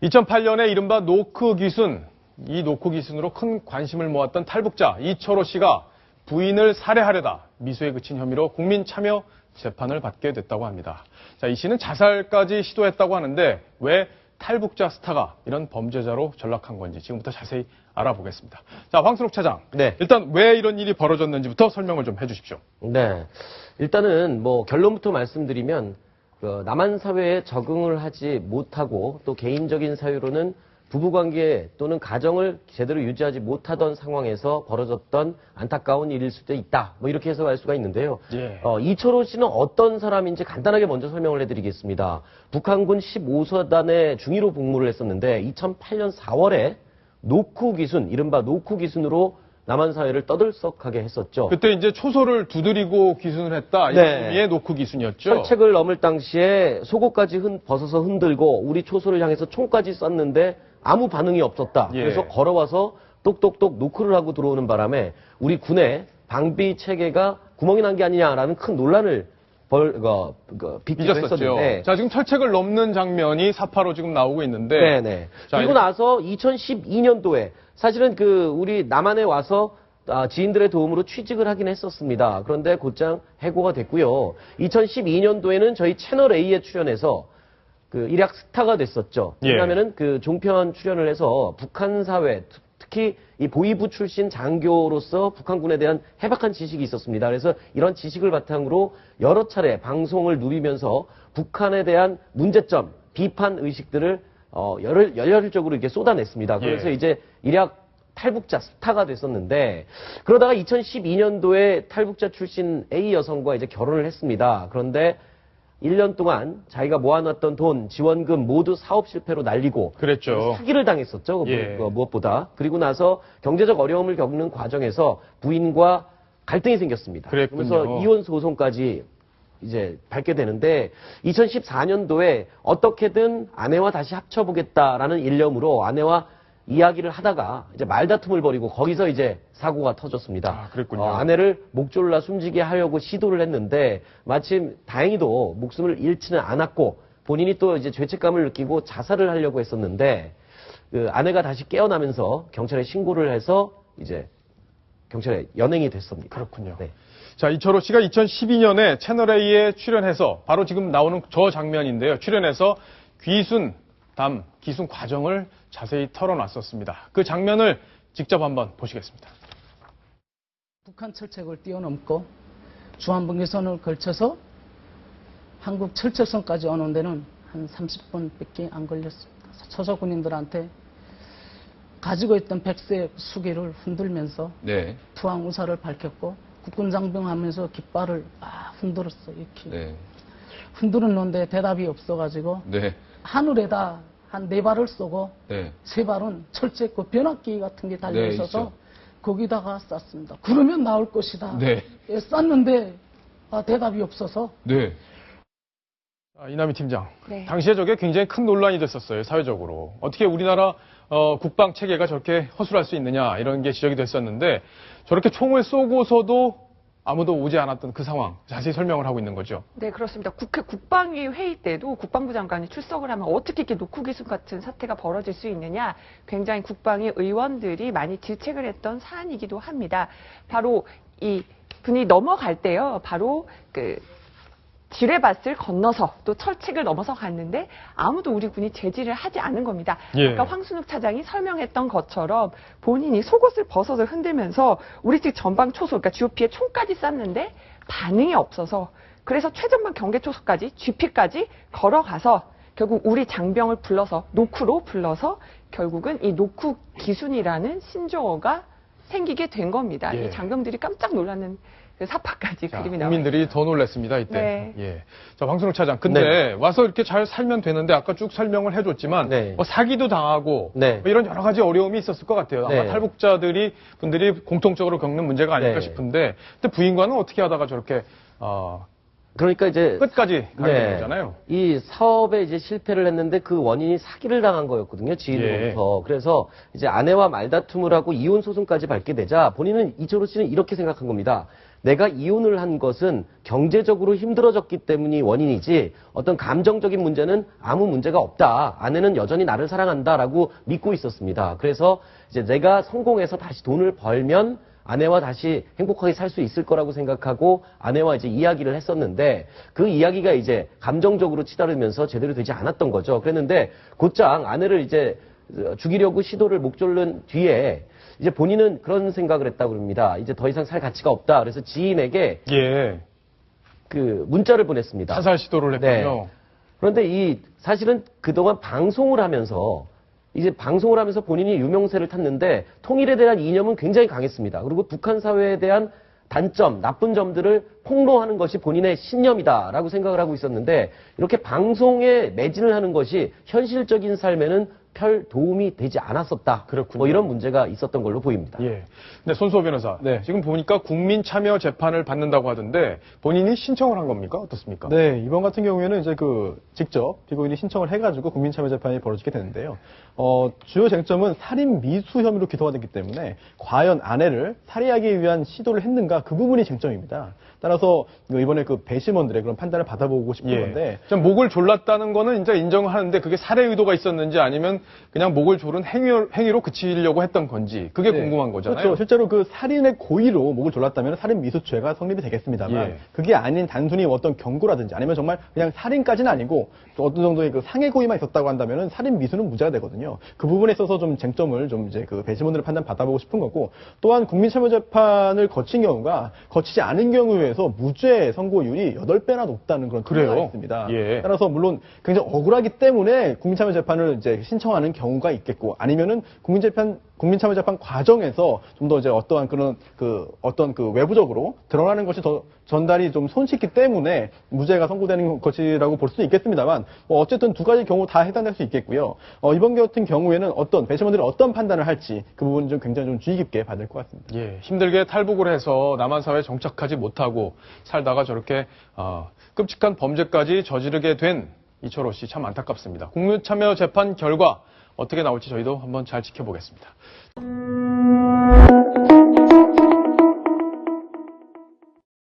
2008년에 이른바 노크 귀순, 이 노크 귀순으로 큰 관심을 모았던 탈북자 이철호 씨가 부인을 살해하려다 미수에 그친 혐의로 국민 참여 재판을 받게 됐다고 합니다. 자, 이 씨는 자살까지 시도했다고 하는데 왜 탈북자 스타가 이런 범죄자로 전락한 건지 지금부터 자세히 알아보겠습니다. 자, 황순욱 차장. 네. 일단 왜 이런 일이 벌어졌는지부터 설명을 좀 해주십시오. 네. 일단은 결론부터 말씀드리면 남한 사회에 적응을 하지 못하고 또 개인적인 사유로는 부부관계 또는 가정을 제대로 유지하지 못하던 상황에서 벌어졌던 안타까운 일일 수도 있다. 이렇게 해석할 수가 있는데요. 예. 이철호 씨는 어떤 사람인지 간단하게 먼저 설명을 해드리겠습니다. 북한군 15사단에 중위로 복무를 했었는데 2008년 4월에 노크 귀순, 이른바 노크 귀순으로 남한 사회를 떠들썩하게 했었죠. 그때 이제 초소를 두드리고 귀순을 했다. 네. 이 의미의 노크 귀순이었죠. 철책을 넘을 당시에 속옷까지 벗어서 흔들고 우리 초소를 향해서 총까지 쐈는데 아무 반응이 없었다. 예. 그래서 걸어와서 똑똑똑 노크를 하고 들어오는 바람에 우리 군의 방비 체계가 구멍이 난 게 아니냐라는 큰 논란을 빚기도 했었는데. 자, 지금 철책을 넘는 장면이 사파로 지금 나오고 있는데. 네네. 자, 그리고 나서 2012년도에 사실은 우리 남한에 와서 지인들의 도움으로 취직을 하긴 했었습니다. 그런데 곧장 해고가 됐고요. 2012년도에는 저희 채널 A에 출연해서 일약 스타가 됐었죠. 예. 왜냐하면은 종편 출연을 해서 북한 사회, 특히 이 보위부 출신 장교로서 북한군에 대한 해박한 지식이 있었습니다. 그래서 이런 지식을 바탕으로 여러 차례 방송을 누비면서 북한에 대한 문제점, 비판 의식들을 열혈적으로 이렇게 쏟아냈습니다. 그래서 예. 이제 일약 탈북자 스타가 됐었는데 그러다가 2012년도에 탈북자 출신 A 여성과 이제 결혼을 했습니다. 그런데 1년 동안 자기가 모아놨던 돈, 지원금 모두 사업 실패로 날리고 그랬죠. 사기를 당했었죠. 예. 무엇보다. 그리고 나서 경제적 어려움을 겪는 과정에서 부인과 갈등이 생겼습니다. 그랬군요. 그래서 이혼 소송까지 이제 밟게 되는데 2014년도에 어떻게든 아내와 다시 합쳐보겠다라는 일념으로 아내와 이야기를 하다가 이제 말다툼을 벌이고 거기서 이제 사고가 터졌습니다. 아, 그랬군요. 아내를 목 졸라 숨지게 하려고 시도를 했는데 마침 다행히도 목숨을 잃지는 않았고 본인이 또 이제 죄책감을 느끼고 자살을 하려고 했었는데 아내가 다시 깨어나면서 경찰에 신고를 해서 이제 경찰에 연행이 됐습니다. 그렇군요. 네. 자, 이철호 씨가 2012년에 채널A에 출연해서 바로 지금 나오는 저 장면인데요. 출연해서 귀순 과정을 자세히 털어놨었습니다. 그 장면을 직접 한번 보시겠습니다. 북한 철책을 뛰어넘고 주한분계선을 걸쳐서 한국 철책선까지 오는 데는 한 30분밖에 안 걸렸습니다. 소속군인들한테 가지고 있던 백색 수기를 흔들면서 네. 투항 의사를 밝혔고 국군장병하면서 깃발을 막 흔들었어 이렇게. 네. 흔들었는데 대답이 없어가지고 네. 하늘에다 한 4발을 쏘고 네. 3발은 철책 변압기 같은 게 달려 네, 있어서 있죠. 거기다가 쐈습니다. 그러면 나올 것이다. 네. 쐈는데 대답이 없어서. 네. 자, 이남희 팀장. 네. 당시에 저게 굉장히 큰 논란이 됐었어요, 사회적으로. 어떻게 우리나라 국방 체계가 저렇게 허술할 수 있느냐 이런 게 지적이 됐었는데 저렇게 총을 쏘고서도 아무도 오지 않았던 그 상황 자세히 설명을 하고 있는 거죠. 네, 그렇습니다. 국회 국방위 회의 때도 국방부 장관이 출석을 하면 어떻게 이렇게 노크 기순 같은 사태가 벌어질 수 있느냐 굉장히 국방위 의원들이 많이 질책을 했던 사안이기도 합니다. 바로 이 분이 넘어갈 때요. 바로 지뢰밭을 건너서 또 철책을 넘어서 갔는데 아무도 우리 군이 제지를 하지 않은 겁니다. 예. 아까 황순욱 차장이 설명했던 것처럼 본인이 속옷을 벗어서 흔들면서 우리 측 전방 초소, 그러니까 GOP에 총까지 쐈는데 반응이 없어서 그래서 최전방 경계 초소까지 GP까지 걸어가서 결국 우리 장병을 불러서 노크로 불러서 결국은 이 노크 기순이라는 신조어가 생기게 된 겁니다. 예. 이 장병들이 깜짝 놀라는 그 사파까지 자, 그림이 나와요. 국민들이 더 놀랐습니다, 이때. 네. 예. 자, 황순욱 차장. 근데 와서 이렇게 잘 살면 되는데 아까 쭉 설명을 해줬지만 네. 사기도 당하고 네. 이런 여러 가지 어려움이 있었을 것 같아요. 아마 네. 분들이 공통적으로 겪는 문제가 아닐까 네. 싶은데 근데 부인과는 어떻게 하다가 저렇게 그러니까 이제 끝까지 가게 된 거잖아요. 이 사업에 이제 실패를 했는데 그 원인이 사기를 당한 거였거든요. 지인으로부터. 그래서 이제 아내와 말다툼을 하고 이혼 소송까지 밟게 되자 본인은 이철호 씨는 이렇게 생각한 겁니다. 내가 이혼을 한 것은 경제적으로 힘들어졌기 때문이 원인이지 어떤 감정적인 문제는 아무 문제가 없다. 아내는 여전히 나를 사랑한다라고 믿고 있었습니다. 그래서 이제 내가 성공해서 다시 돈을 벌면 아내와 다시 행복하게 살 수 있을 거라고 생각하고 아내와 이제 이야기를 했었는데 그 이야기가 이제 감정적으로 치달으면서 제대로 되지 않았던 거죠. 그랬는데 곧장 아내를 이제 죽이려고 시도를 목조른 뒤에 이제 본인은 그런 생각을 했다고 합니다. 이제 더 이상 살 가치가 없다. 그래서 지인에게 예. 그 문자를 보냈습니다. 타살 시도를 했군요. 네. 그런데 이 사실은 그동안 방송을 하면서 이제 방송을 하면서 본인이 유명세를 탔는데 통일에 대한 이념은 굉장히 강했습니다. 그리고 북한 사회에 대한 단점, 나쁜 점들을 폭로하는 것이 본인의 신념이다라고 생각을 하고 있었는데 이렇게 방송에 매진을 하는 것이 현실적인 삶에는 별 도움이 되지 않았었다. 그렇군요. 뭐 이런 문제가 있었던 걸로 보입니다. 예. 근데 손수호 변호사. 네. 지금 보니까 국민 참여 재판을 받는다고 하던데 본인이 신청을 한 겁니까? 어떻습니까? 네, 이번 같은 경우에는 이제 직접 피고인이 신청을 해가지고 국민참여재판이 벌어지게 되는데요. 주요 쟁점은 살인 미수 혐의로 기소가 됐기 때문에 과연 아내를 살해하기 위한 시도를 했는가 그 부분이 쟁점입니다. 따라서 이번에 그 배심원들의 그런 판단을 받아보고 싶은 건데 좀 목을 졸랐다는 거는 이제 인정을 하는데 그게 살해 의도가 있었는지 아니면 그냥 목을 조른 행위로 그치려고 했던 건지 그게 네. 궁금한 거잖아요. 그렇죠. 실제로 그 살인의 고의로 목을 졸랐다면 살인 미수죄가 성립이 되겠습니다만 예. 그게 아닌 단순히 어떤 경고라든지 아니면 정말 그냥 살인까지는 아니고 또 어떤 정도의 그 상해 고의만 있었다고 한다면은 살인 미수는 무죄가 되거든요. 그 부분에 있어서 좀 쟁점을 좀 이제 그 배심원들의 판단 받아보고 싶은 거고 또한 국민참여재판을 거친 경우가 거치지 않은 경우에서 무죄 선고율이 8배나 높다는 그런 그래요? 통계가 있습니다. 예. 따라서 물론 굉장히 억울하기 때문에 국민참여재판을 이제 신청하는 경우가 있겠고 아니면은 국민참여재판 과정에서 좀 더 이제 어떠한 그런 어떤 외부적으로 드러나는 것이 더 전달이 좀 손쉽기 때문에 무죄가 선고되는 것이라고 볼 수도 있겠습니다만 뭐 어쨌든 두 가지 경우 다 해당될 수 있겠고요. 이번 같은 경우에는 배심원들이 어떤 판단을 할지 그 부분은 좀 굉장히 좀 주의 깊게 봐야 될 것 같습니다. 예, 힘들게 탈북을 해서 남한 사회에 정착하지 못하고 살다가 저렇게 끔찍한 범죄까지 저지르게 된 이철호 씨 참 안타깝습니다. 국민참여 재판 결과 어떻게 나올지 저희도 한번 잘 지켜보겠습니다.